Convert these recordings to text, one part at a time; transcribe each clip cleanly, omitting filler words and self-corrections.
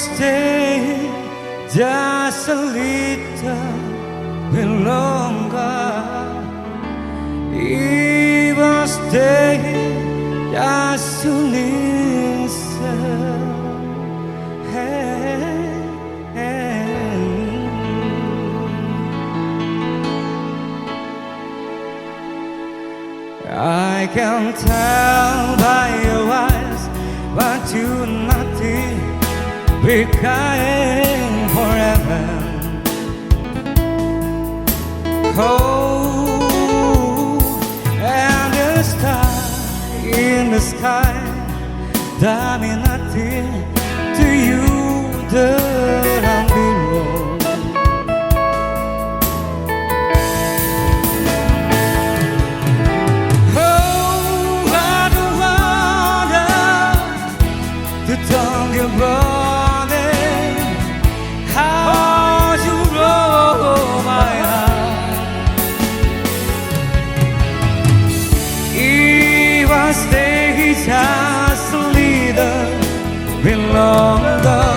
stay just a little bit longer. If I stay just to listen. I can tell by your eyes but you're nothing becoming forever. Oh, and the star in the sky, that means nothing to you that I'm below. Talk about it, how you blow my heart. If I stay just a little bit longer,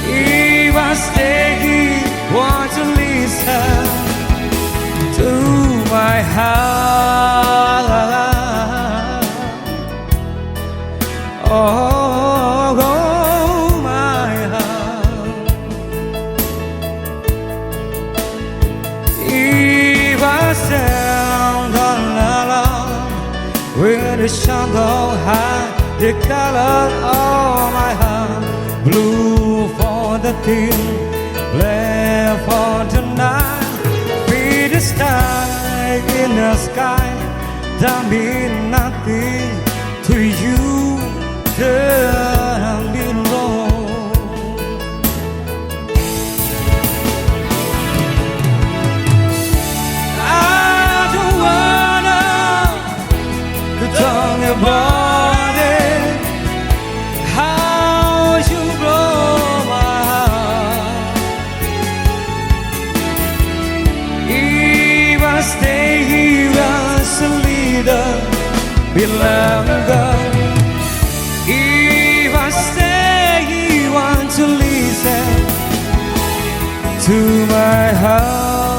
if I stay, won't you listen to my heart? Oh, my heart. If I stand alone with the shadow high, the color of my heart, blue for the thin, black for tonight, be the star in the sky, that mean nothing to you. That I'm below. I don't wanna talk about it, how you blow my heart. If I stay here as a leader, be longer. If I stay, you want to listen to my heart.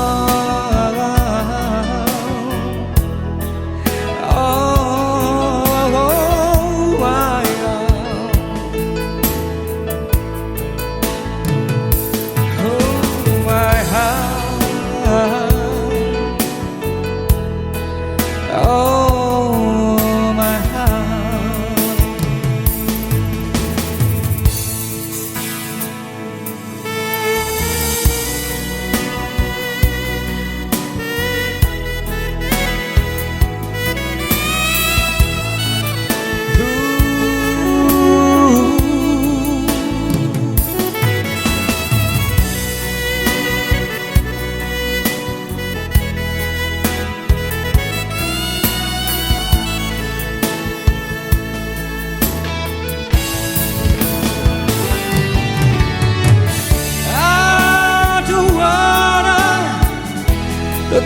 Oh, my heart. Oh, my heart. Oh.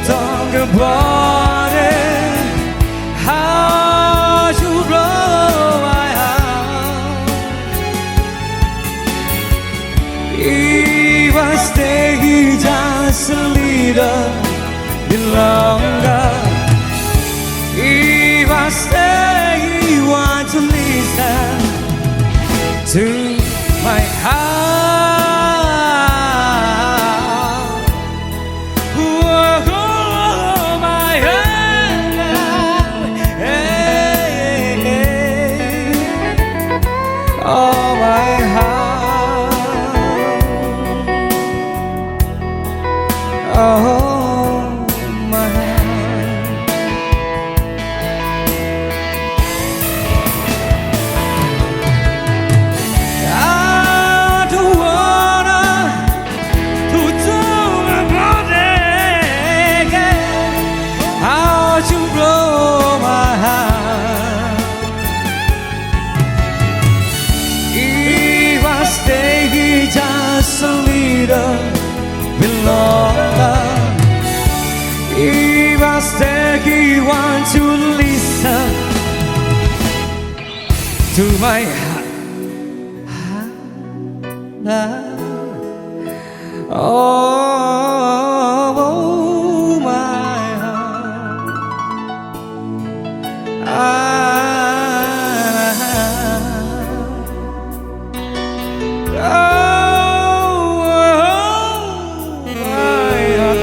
Talk about it, how you blow my heart. If I stay just a little bit longer, if I stay, you want to listen to my heart. Oh, my heart. Oh, my heart. I don't wanna to talk about it, how you blow my heart. If I stay just a little bit longer, if I stay, want to listen to my heart. Oh, my heart,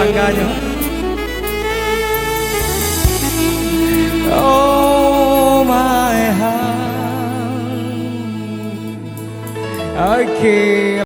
Angga